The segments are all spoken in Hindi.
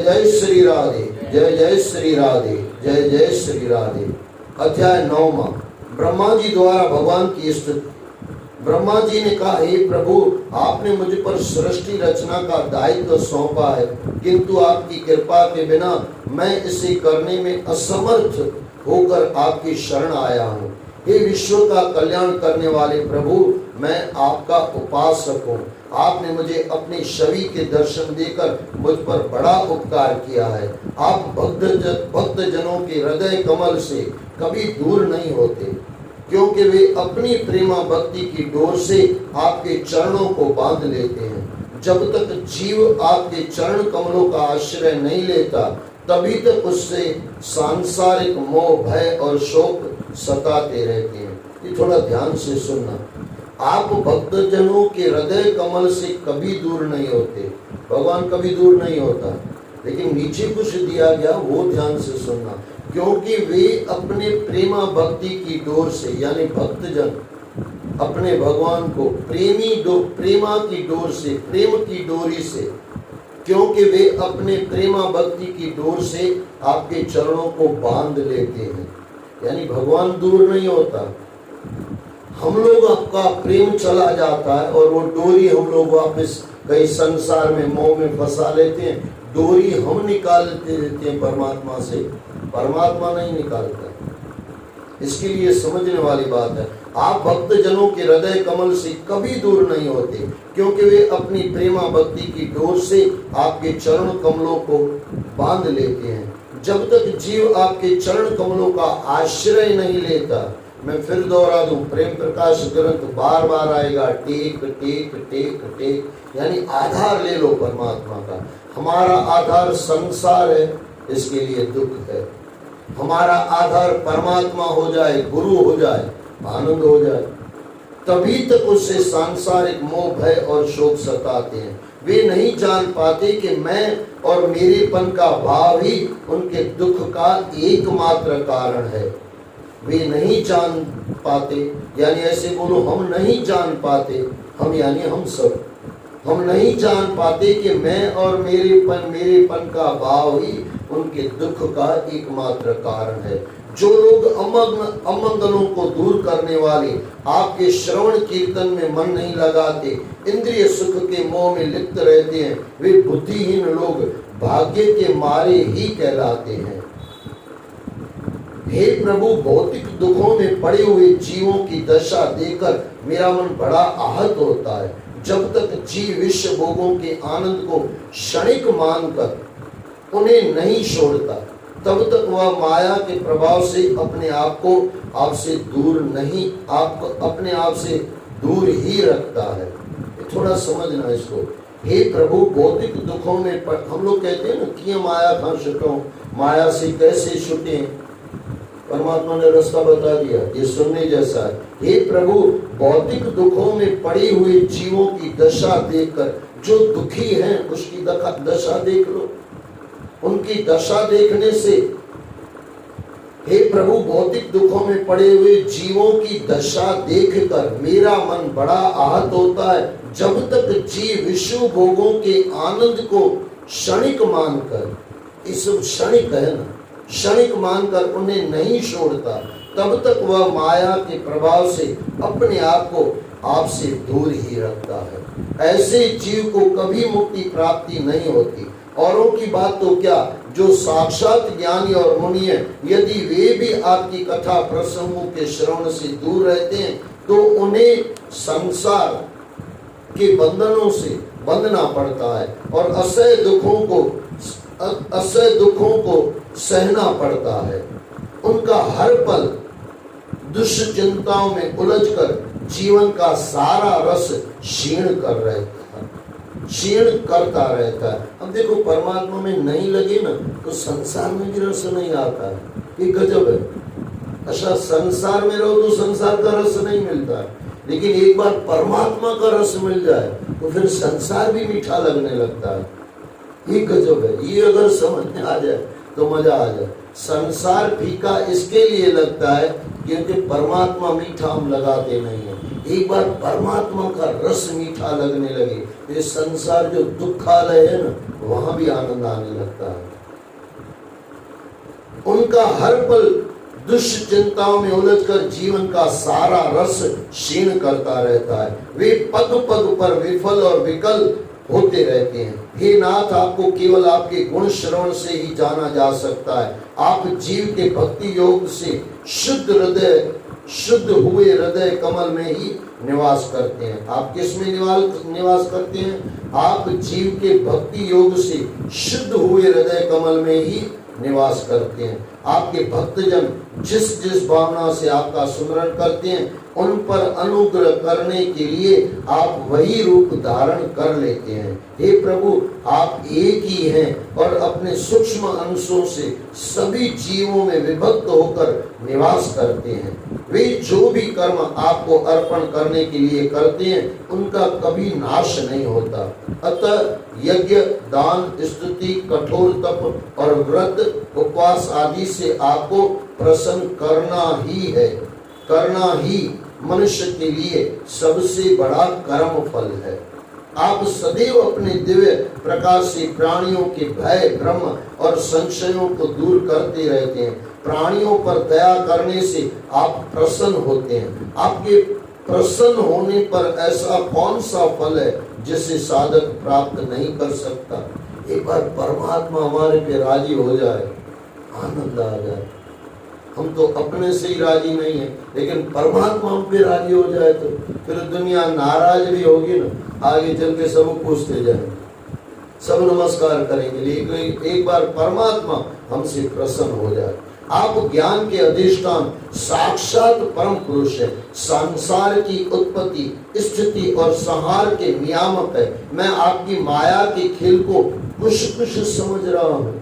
जय श्री राधे, जय जय श्री राधे, जय जय श्री राधे। अध्याय 9वां, ब्रह्मा जी द्वारा भगवान की स्तुति। ब्रह्मा जी ने कहा, हे प्रभु, आपने मुझ पर सृष्टि रचना का दायित्व सौंपा है, किंतु आपकी कृपा के बिना मैं इसे करने में असमर्थ होकर आपकी शरण आया हूँ। हे विश्व का कल्याण करने वाले प्रभु, मैं आपका उपासक हूँ। आपने मुझे अपनी छवि के दर्शन देकर मुझ पर बड़ा उपकार किया है। आप भक्त जनों के हृदय कमल से कभी दूर नहीं होते, क्योंकि वे अपनी प्रेमा भक्ति की डोर से आपके चरणों को बांध लेते हैं। जब तक जीव आपके चरण कमलों का आश्रय नहीं लेता, तभी तक उससे सांसारिक मोह, भय और शोक सताते रहते हैं। ये थोड़ा ध्यान से सुनना। आप भक्त जनों के हृदय कमल से कभी दूर नहीं होते, भगवान कभी दूर नहीं होता, लेकिन नीचे कुछ दिया गया वो ध्यान से सुनना। क्योंकि वे अपने प्रेमा भक्ति की डोर से, यानी भक्तजन अपने भगवान को प्रेमा की डोर से, प्रेम की डोरी से, क्योंकि वे अपने प्रेमा भक्ति की डोर से आपके चरणों को बांध लेते हैं। यानी भगवान दूर नहीं होता, हम लोग आपका प्रेम चला जाता है और वो डोरी हम लोग वापस कई संसार में मोह में फंसा लेते हैं। डोरी हम निकालते रहते हैं परमात्मा से, परमात्मा नहीं निकालता। इसके लिए समझने वाली बात है, आप भक्त जनों के हृदय कमल से कभी दूर नहीं होते, क्योंकि वे अपनी प्रेमा भक्ति की डोर से आपके चरण कमलों को बांध लेते हैं। जब तक जीव आपके चरण कमलों का आश्रय नहीं लेता, मैं फिर दोहरा दूं, प्रेम प्रकाश ग्रंथ बार बार आएगा, टेक टेक टेक टेक, यानी आधार ले लो परमात्मा का। हमारा आधार संसार है, इसके लिए दुख है। हमारा आधार परमात्मा हो जाए, गुरु हो जाए, आनंद हो जाए, तभी तक उससे सांसारिक मोह, भय और शोक सताते हैं। वे नहीं जान पाते कि मैं और मेरेपन का भाव ही उनके दुख का एकमात्र कारण है। वे नहीं जान पाते, यानी ऐसे बोलो, हम नहीं जान पाते, हम यानी हम सब, हम नहीं जान पाते कि मैं और मेरेपन का भाव ही उनके दुख का एकमात्र कारण है। जो लोग अमंगलों को दूर करने वाले आपके श्रवण कीर्तन में मन नहीं लगाते, इंद्रिय सुख के मोह में लिप्त रहते हैं, वे बुद्धिहीन लोग भाग्य के मारे ही कहलाते हैं। हे प्रभु, भौतिक दुखों में पड़े हुए जीवों की दशा देखकर मेरा मन बड़ा आहत होता है। जब तक जीव विश्व भोगों के आनंद को क्षणिक मानकर उन्हें नहीं छोड़ता, तब तक वह माया के प्रभाव से अपने आप को आपसे दूर नहीं, आपको अपने आप से दूर ही रखता है। थोड़ा समझना इसको। हे प्रभु, भौतिक दुखों में हम लोग कहते हैं ना, किए माया खां छुटो, माया से कैसे छुटे, परमात्मा ने रास्ता बता दिया, ये सुनने जैसा है। हे प्रभु, भौतिक दुखों में पड़ी हुई जीवों की दशा देखकर जो दुखी हैं, उसकी दशा देख लो। उनकी दशा देखने से, हे प्रभु, भौतिक दुखों में पड़े हुए जीवों की दशा देखकर मेरा मन बड़ा आहत होता है। जब तक जीव विश्व भोगों के आनंद को क्षणिक मानकर, इस क्षणिक है ना, क्षणिक मानकर उन्हें नहीं छोड़ता, तब तक वह माया के प्रभाव से अपने आप को आपसे दूर ही रखता है। ऐसे जीव को कभी मुक्ति प्राप्ति नहीं होती। औरों की बात तो क्या, जो साक्षात ज्ञानी और मुनि हैं, यदि वे भी आपकी कथा प्रसंगों के श्रवण से दूर रहते हैं, तो उन्हें संसार के बंधनों से बंधना पड़ता है और असह्य दुखों को सहना पड़ता है। उनका हर पल दुष्चिंताओं में उलझकर जीवन का सारा रस क्षीण करता रहता है। अब देखो, परमात्मा में नहीं लगे ना, तो संसार में भी रस नहीं आता है। ये गजब है। अच्छा, संसार में रहो तो संसार का रस नहीं मिलता है, लेकिन एक बार परमात्मा का रस मिल जाए तो फिर संसार भी मीठा लगने लगता है। ये गजब है। ये अगर समझ में आ जाए तो मजा आ जाए। संसार फीका इसके लिए लगता है क्योंकि परमात्मा मीठा हम लगाते नहीं है। एक बार परमात्मा का रस मीठा लगने लगे, ये संसार जो दुखालय है ना, वहां भी आनंद आने लगता है। उनका हर पल दुश्चिंताओं में उलझकर जीवन का सारा रस क्षीण करता रहता है। वे पग पग पर विफल और विकल होते रहते हैं। हे नाथ, आपको केवल आपके गुण श्रवण से ही जाना जा सकता है। आप जीव के भक्ति योग से शुद्ध हुए हृदय कमल में ही निवास करते हैं। आप किस में निवास करते हैं? आप जीव के भक्ति योग से शुद्ध हुए हृदय कमल में ही निवास करते हैं। आपके भक्तजन जिस जिस भावना से आपका सुमरण करते हैं, उन पर अनुग्रह करने के लिए आप वही रूप धारण कर लेते हैं। हे प्रभु, आप एक ही हैं और अपने सूक्ष्म अंशों से सभी जीवों में विभक्त होकर निवास करते हैं। वे जो भी कर्म आपको अर्पण करने के लिए करते हैं, उनका कभी नाश नहीं होता। अतः यज्ञ, दान, स्तुति, कठोर तप और व्रत, उपवास आदि से आपको प्रसन्न करना ही मनुष्य के लिए सबसे बड़ा कर्म फल है। आप सदैव अपने दिव्य प्रकाश से प्राणियों के भय, भ्रम और संशयों को दूर करते रहते हैं। प्राणियों पर दया करने से आप प्रसन्न होते हैं। आपके प्रसन्न होने पर ऐसा कौन सा फल है जिसे साधक प्राप्त नहीं कर सकता? एक बार परमात्मा हमारे पे राजी हो जाए, आनंद आ जाए। हम तो अपने से ही राजी नहीं है, लेकिन परमात्मा हम पे राजी हो जाए तो फिर दुनिया नाराज भी होगी ना। आगे चल के सब पूछते जाएंगे, सब नमस्कार करेंगे, लेकिन एक बार परमात्मा हमसे प्रसन्न हो जाए। आप ज्ञान के अधिष्ठान साक्षात परम पुरुष है। संसार की उत्पत्ति, स्थिति और संहार के नियामक है। मैं आपकी माया के खेल को कुछ कुछ समझ रहा हूँ।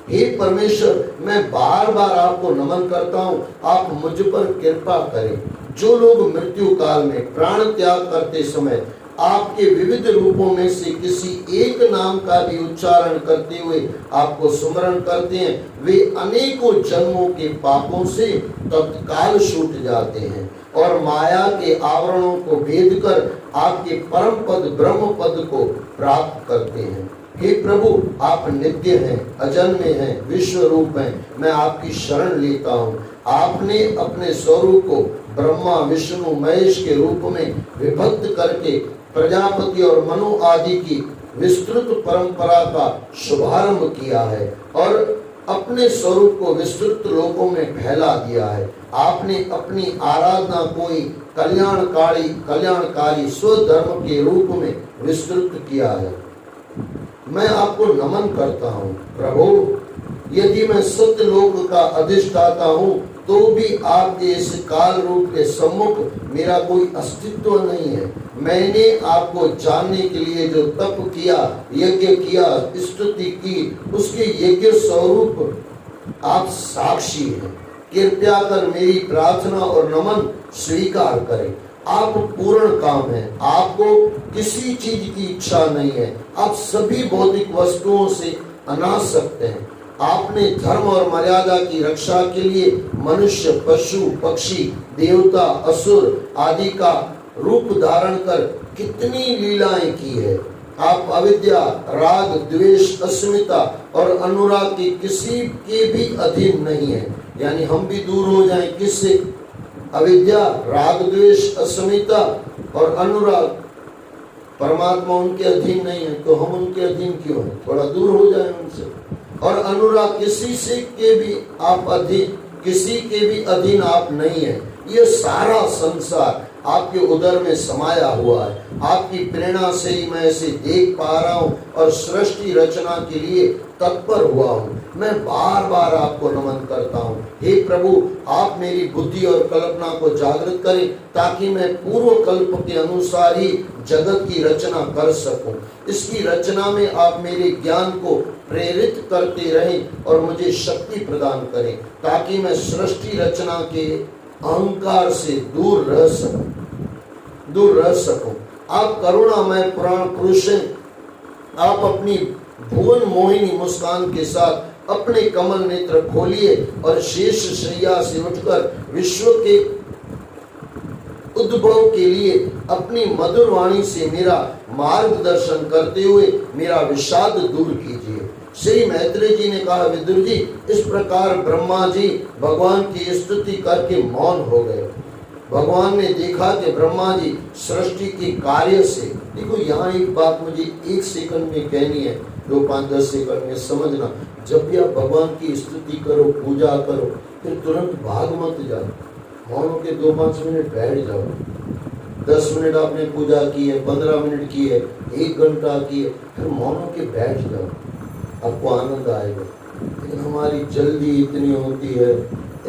हे परमेश्वर, मैं बार बार आपको नमन करता हूँ। आप मुझ पर कृपा करें। जो लोग मृत्यु काल में प्राण त्याग करते समय आपके विविध रूपों में से किसी एक नाम का भी उच्चारण करते हुए आपको सुमरण करते हैं, वे अनेकों जन्मों के पापों से तत्काल छूट जाते हैं और माया के आवरणों को भेद कर आपके परम पद ब्रह्म पद को प्राप्त करते हैं। हे प्रभु, आप नित्य हैं, अजन्मे हैं, विश्व रूप हैं। मैं आपकी शरण लेता हूँ। आपने अपने स्वरूप को ब्रह्मा, विष्णु, महेश के रूप में विभक्त करके प्रजापति और मनु आदि की विस्तृत परंपरा का शुभारंभ किया है और अपने स्वरूप को विस्तृत लोकों में फैला दिया है। आपने अपनी आराधना कोई कल्याणकारी स्वधर्म के रूप में विस्तृत किया है। मैं आपको नमन करता हूँ। प्रभु, यदि मैं सत्य लोक का अधिष्ठाता हूँ, तो भी आपके इस काल रूप के सम्मुख मेरा कोई अस्तित्व नहीं है। मैंने आपको जानने के लिए जो तप किया, यज्ञ किया, स्तुति की, उसके यज्ञ स्वरूप आप साक्षी हैं। कृपया कर मेरी प्रार्थना और नमन स्वीकार करें। आप पूर्ण काम है। आपको किसी चीज की इच्छा नहीं है। आप सभी भौतिक वस्तुओं से अनासक्त हैं। आपने धर्म और मर्यादा की रक्षा के लिए मनुष्य, पशु, पक्षी, देवता, असुर आदि का रूप धारण कर कितनी लीलाएं की है। आप अविद्या, राग, द्वेष, अस्मिता और अनुराग की किसी के भी अधीन नहीं है। यानी हम भी दूर हो जाएं किससे? अविद्या, राग, द्वेष, अस्मिता और अनुराग। परमात्मा उनके अधीन नहीं है, तो हम उनके अधीन क्यों हैं? थोड़ा दूर हो जाए उनसे। और अनुराग, किसी से के भी आप अधीन, किसी के भी अधीन आप नहीं है। ये सारा संसार आपके उदर में समाया हुआ है। आपकी प्रेरणा से ही मैं इसे देख पा रहा हूँ और सृष्टि रचना के लिए तत्पर हुआ हूँ। मैं बार बार आपको नमन करता हूँ। हे प्रभु, आप मेरी बुद्धि और कल्पना को जागृत करें ताकि मैं पूर्व कल्प के अनुसार ही जगत की रचना कर सकूं। इसकी रचना में आप मेरे ज्ञान को प्रेरित करते रहें और मुझे शक्ति प्रदान करें ताकि मैं सृष्टि रचना के अहंकार से दूर रह सकूं। आप करुणामय पुराण पुरुष हैं। आप अपनी भुवन मोहिनी मुस्कान के साथ अपने कमल नेत्र खोलिए और शेष शैया से उठकर विश्व के उद्भव के लिए अपनी मधुर वाणी से मेरा मार्गदर्शन करते हुए मेरा विषाद दूर कीजिए। श्री मैत्रेय जी ने कहा, विदुर जी, इस प्रकार ब्रह्मा जी भगवान की स्तुति करके मौन हो गए। भगवान ने देखा कि ब्रह्मा जी सृष्टि के कार्य से, देखो यहाँ एक बात मुझे 1 सेकंड में कहनी है, 2, 5, 10 सेकंड में समझना। जब भी आप भगवान की स्तुति करो, पूजा करो, फिर तुरंत भाग मत जाओ, मौन के 2-5 मिनट बैठ जाओ। 10 मिनट आपने पूजा की है, 15 मिनट की है, 1 घंटा की है, फिर मौन के बैठ जाओ, आपको आनंद आएगा। लेकिन हमारी जल्दी इतनी होती है,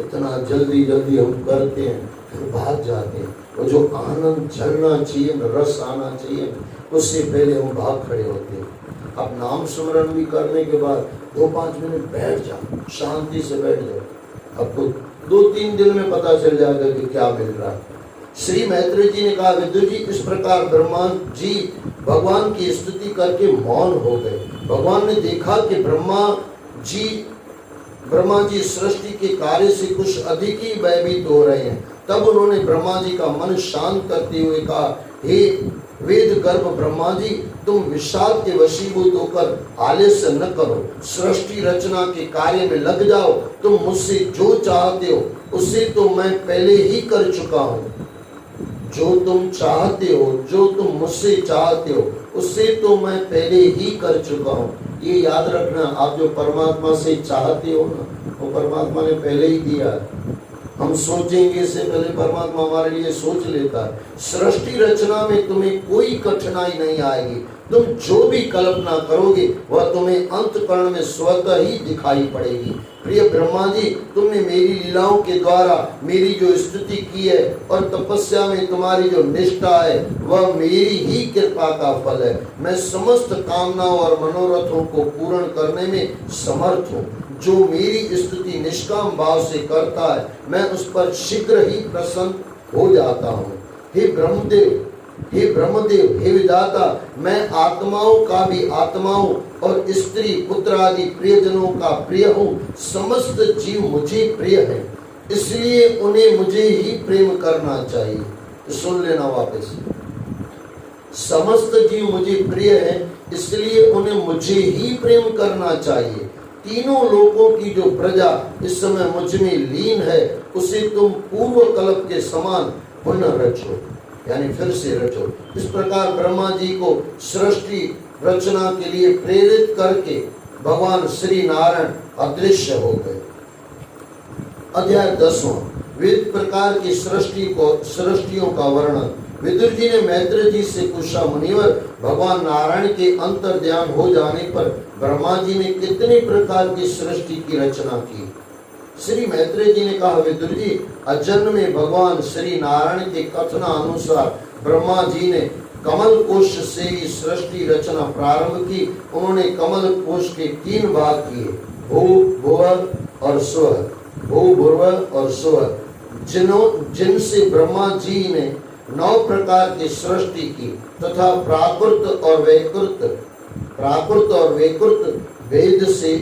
इतना जल्दी जल्दी हम करते हैं, फिर भाग जाते हैं। वो जो आनंद झलना चाहिए, रस आना चाहिए, उससे पहले हम भाग खड़े होते हैं। अब नाम स्मरण भी करने के बाद 2-5 मिनट बैठ जाओ, शांति से बैठ जाओ, आपको 2-3 दिन में पता चल जाएगा कि क्या मिल रहा है। श्री मैत्रेय जी ने कहा, विदुर जी, इस प्रकार ब्रह्मा जी भगवान की स्तुति करके मौन हो गए। भगवान ने देखा कि ब्रह्मा जी सृष्टि के कार्य से कुछ अधिक ही भयभीत हो रहे हैं। तब उन्होंने ब्रह्मा जी का मन शांत करते हुए कहा, हे वेद गर्भ ब्रह्मा जी, तुम विषाद के वशीभूत होकर आलस्य न करो, सृष्टि रचना के कार्य में लग जाओ। तुम मुझसे जो चाहते हो उसे तो मैं पहले ही कर चुका हूँ। जो तुम चाहते हो, जो तुम मुझसे चाहते हो, उससे तो मैं पहले ही कर चुका हूँ। ये याद रखना, आप जो परमात्मा से चाहते हो ना, वो परमात्मा ने पहले ही दिया है। हम सोचेंगे इससे पहले परमात्मा हमारे लिए सोच लेता है। सृष्टि रचना में तुम्हें कोई कठिनाई नहीं आएगी। तुम जो भी कल्पना करोगे वह तुम्हें अंतःकरण में स्वतः ही दिखाई पड़ेगी। प्रिय ब्रह्मा जी, तुमने मेरी लीलाओं के द्वारा मेरी जो स्तुति की है और तपस्या में तुम्हारी जो निष्ठा है, वह मेरी ही कृपा का फल है। मैं समस्त कामनाओं और मनोरथों को पूर्ण करने में समर्थ हूँ। जो मेरी स्तुति निष्काम भाव से करता है, मैं उस पर शीघ्र ही प्रसन्न हो जाता हूँ। हे ब्रह्मदेव, हे विधाता, मैं आत्माओं का भी आत्माओं और स्त्री पुत्र आदि प्रियजनों का प्रिय हूँ। समस्त जीव मुझे प्रिय है, इसलिए उन्हें मुझे ही प्रेम करना चाहिए। सुन लेना वापस, समस्त जीव मुझे प्रिय है, इसलिए उन्हें मुझे ही प्रेम करना चाहिए। तीनों लोकों की जो प्रजा इस समय मुझ में लीन है, उसे तुम पूर्व कल्प के समान पुनः रचो, यानी फिर से रचो। इस प्रकार ब्रह्मा जी को सृष्टि रचना के लिए प्रेरित करके भगवान श्री नारायण अदृश्य हो गए। अध्याय 10वां, विविध प्रकार की सृष्टियों का वर्णन। विदुर जी ने मैत्रेय जी से पूछा, मुनिवर, भगवान नारायण के अंतर्ध्यान हो जाने पर ब्रह्मा जी ने कितने प्रकार की सृष्टि की रचना की? श्री मैत्रेय जी ने कहा, विदुर जी, अजन्म में भगवान श्री नारायण के कथनानुसार ब्रह्मा जी ने कमल कोश से ही सृष्टि रचना प्रारंभ की। उन्होंने कमल कोश के 3 भाग किए, भू, भुवर और स्वर। भू, भुवर और स्वर, जिनसे ब्रह्मा जी ने 9 प्रकार की सृष्टि की तथा प्राकृत और वैकृत वेद से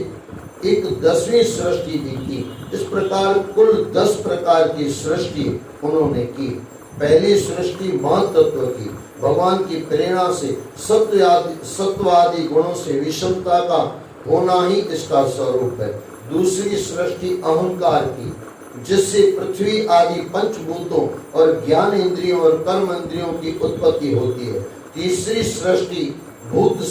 एक 10वीं सृष्टि भी की। इस प्रकार कुल 10 प्रकार की सृष्टि उन्होंने की। पहली सृष्टि महत्त्व की, भगवान की प्रेरणा से सत्वादि गुणों से विषमता का होना ही इसका स्वरूप है। दूसरी सृष्टि अहंकार की, जिससे पृथ्वी आदि पंचभूतों और ज्ञान इंद्रियों और कर्म इंद्रियों की उत्पत्ति होती है। तीसरी सृष्टि भूत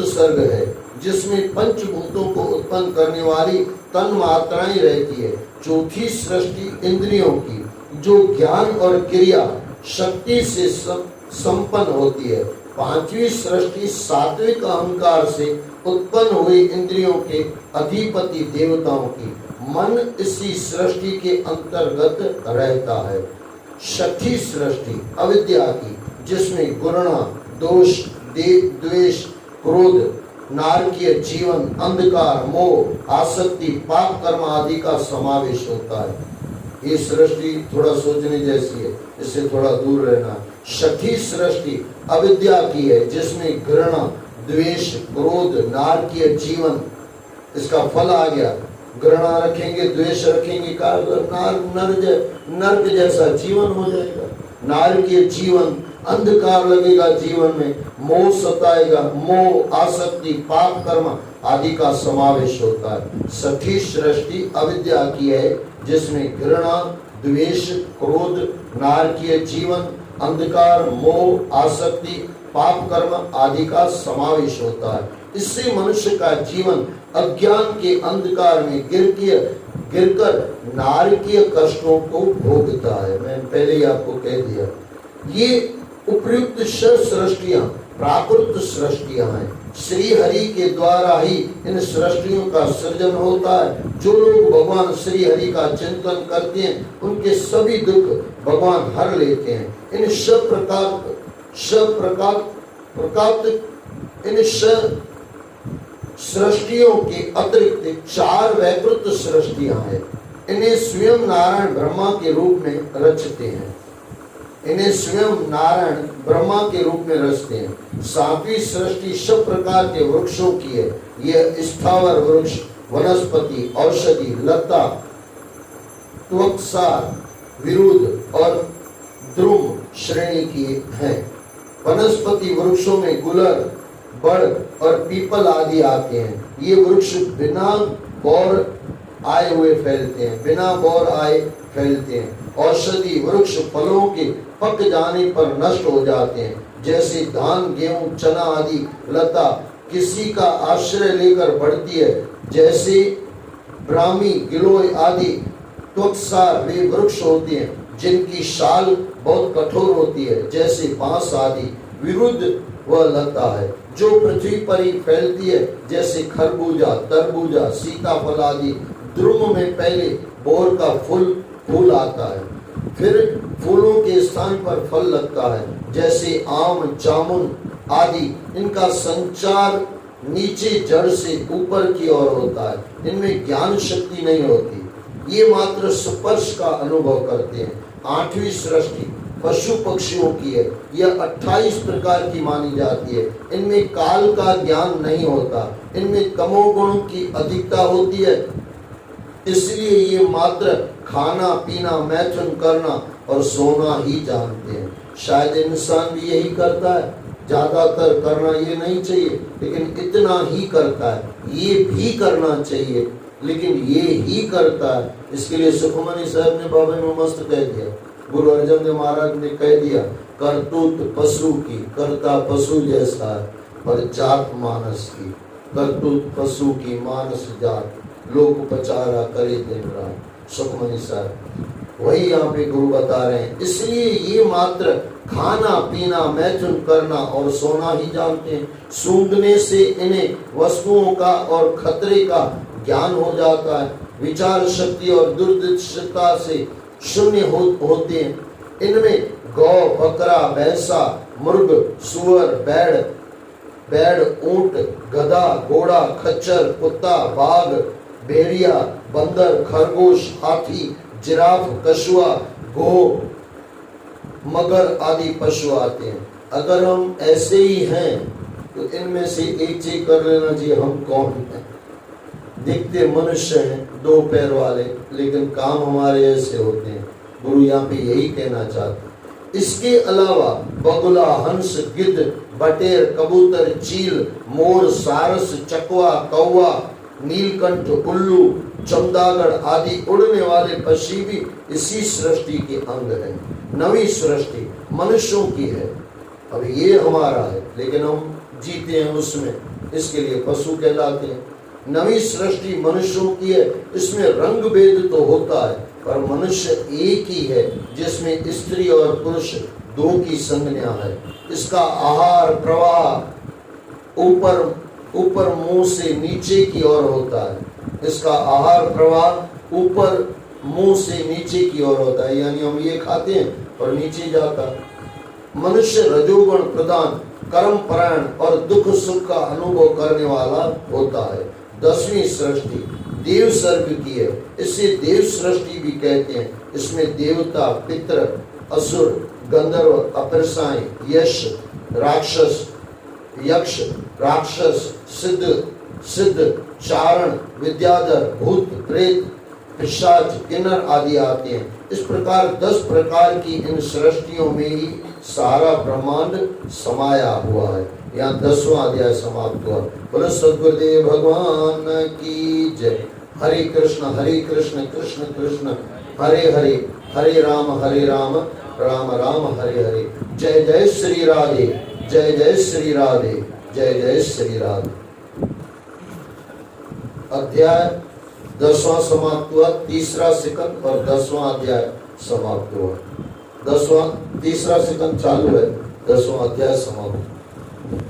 सर्ग है, जिसमें पंचभूतों को उत्पन्न करने वाली तन मात्राएं रहती है। चौथी सृष्टि इंद्रियों की, जो ज्ञान और क्रिया शक्ति से संपन्न होती है। 5वीं सृष्टि सात्विक अहंकार से उत्पन्न हुई इंद्रियों के अधिपति देवताओं की। मन इसी सृष्टि के अंतर्गत रहता है। 6ठी सृष्टि अविद्या की, जिसमें गुणा, दोष, द्वेष, क्रोध, नारकीय जीवन, अंधकार, मोह, आसक्ति, पाप कर्म आदि का समावेश होता है। ये सृष्टि थोड़ा सोचने जैसी है, इससे थोड़ा दूर रहना। 6ठी सृष्टि अविद्या की है, जिसमें घृणा, द्वेष, क्रोध, नारकीय जीवन, इसका फल आ गया। घृणा रखेंगे, द्वेष रखेंगे, नर्क जैसा जीवन हो जाएगा। नारकीय जीवन, अंधकार लगेगा जीवन में, मोह सताएगा, मोह, आसक्ति, पाप, कर्म आदि का समावेश होता है। छठी सृष्टि अविद्या की है, जिसमें घृणा, द्वेष, क्रोध, नारकीय जीवन, अंधकार, मोह, आसक्ति, पाप कर्म आदि का समावेश होता है। इससे मनुष्य का जीवन अज्ञान के अंधकार में गिरकर नारकीय कष्टों को भोगता है। मैं पहले ही आपको कह दिया, ये उपयुक्त सृष्टियां प्राकृत सृष्टियां हैं। श्री हरि के द्वारा ही इन सृष्टियों का सृजन होता है। जो लोग भगवान श्री हरि का चिंतन करते हैं, उनके सभी दुख भगवान हर लेते हैं। इन सृष्टियों के अतिरिक्त 4 वैकृत सृष्टियां हैं। इन्हें स्वयं नारायण ब्रह्मा के रूप में रचते हैं। इन्हें स्वयं नारायण ब्रह्मा के रूप में रचते हैं। 7वीं सृष्टि सब प्रकार के वृक्षों की है। यह स्थावर वृक्ष, वनस्पति, औषधि, लता, त्वक्सार, विरुद्ध और द्रुम श्रेणी की है। वनस्पति वृक्षों में गुलर, बड़ और पीपल आदि आते हैं। ये वृक्ष बिना बौर आए हुए फैलते हैं, बिना बौर आए फैलते हैं। औषधि वृक्ष फलों के पक जाने पर नष्ट हो जाते हैं। जैसे धान, गेहूं, चना आदि लता किसी का आश्रय लेकर बढ़ती है, जैसे ब्राह्मी, गिलोय आदि त्वक्सार वे वृक्ष होते हैं जिनकी शाल बहुत कठोर होती है, जैसे बांस आदि। विरुद्ध वह लता है जो पृथ्वी पर ही फैलती है, जैसे खरबूजा, तरबूजा, सीताफल आदि। द्रुम में पहले बोर का फूल आता है, फिर फूलों के स्थान पर फल लगता है, जैसे आम, जामुन आदि। इनका संचार नीचे जड़ से ऊपर की ओर होता है। इनमें ज्ञान शक्ति नहीं होती, ये मात्र स्पर्श का अनुभव करते हैं। 8वीं सृष्टि पशु पक्षियों की है। यह 28 प्रकार की मानी जाती है। इनमें काल का ज्ञान नहीं होता। इनमें तमोगुण की अधिकता होती है, इसलिए ये मात्र खाना पीना, मैथुन करना और सोना ही जानते हैं। शायद इंसान भी यही करता है, ज्यादातर करना ये नहीं चाहिए, लेकिन इतना ही करता है। ये भी करना चाहिए, लेकिन ये ही करता है। इसके लिए सुखमनी साहब ने बाबा में मस्त कह दिया, गुरु अर्जन देव महाराज ने कह दिया, करतूत पशु की, करता पशु जैसा है, पर जात मानस की। करतूत पशु की, मानस जात, लोक पचारा करे दिन रात। सुखमनी साहब वही यहाँ पे गुरु बता रहे हैं। इसलिए ये मात्र खाना पीना, मैथुन करना और सोना ही जानते हैं। सूंघने से इन्हें वस्तुओं का और खतरे का ज्ञान हो जाता है। विचार शक्ति और दूरदर्शिता से शून्य होते हैं। इनमें गौ, बकरा, भैंसा, मुर्ग, सुअर, बैड़, ऊंट, गधा, घोड़ा, खच्चर, कुत्ता, बाघ, भेड़िया, बंदर, खरगोश, हाथी, जिराफ, कछुआ, गो, मगर आदि पशु आते हैं। अगर हम ऐसे ही हैं तो इनमें से एक चीज कर लेना चाहिए, हम कौन हैं। दिखते मनुष्य हैं, 2 पैर वाले, लेकिन काम हमारे ऐसे होते हैं। गुरु यहाँ पे यही कहना चाहते। इसके अलावा बगुला, हंस, गिद्ध, बटेर, कबूतर, चील, मोर, सारस, चकवा, कौवा, नीलकंठ, उल्लू, चमगादड़ आदि उड़ने वाले पक्षी भी इसी सृष्टि के अंग हैं। 9वीं सृष्टि मनुष्यों की है। अब ये हमारा है, लेकिन हम जीते हैं उसमें, इसके लिए पशु कहलाते हैं। 9वीं सृष्टि मनुष्यों की है। इसमें रंग भेद तो होता है, पर मनुष्य एक ही है, जिसमें स्त्री और पुरुष 2 की संज्ञा है। इसका आहार प्रवाह ऊपर मुंह से नीचे की ओर होता है। इसका आहार प्रवाह ऊपर मुंह से नीचे की ओर होता है, यानी हम ये खाते हैं और नीचे जाता है। मनुष्य रजोगुण प्रधान, कर्म परायण और दुख सुख का अनुभव करने वाला होता है। 10वीं सृष्टि देव सर्ग की है। इसे देव सृष्टि भी कहते हैं। इसमें देवता, पितर, असुर, गंधर्व, अप्सराएं, यक्ष, राक्षस, सिद्ध, चारण, विद्याधर, भूत, प्रेत, पिशाच, किन्नर आदि आते हैं। इस प्रकार 10 प्रकार की इन सृष्टियों में ही सारा ब्रह्मांड समाया हुआ है। यहाँ 10वां अध्याय समाप्त हुआ। बोलो सद्गुरुदेव भगवान की जय। हरे कृष्ण कृष्ण कृष्ण हरे हरे, हरे राम राम राम हरे हरे। जय जय श्री राधे, जय जय श्री राधे, जय जय श्री राधे। अध्याय 10वां समाप्त हुआ। तीसरा सेकंड और 10वां अध्याय समाप्त हुआ। 10वां तीसरा सेकंड चालू है, 10वां अध्याय समाप्त।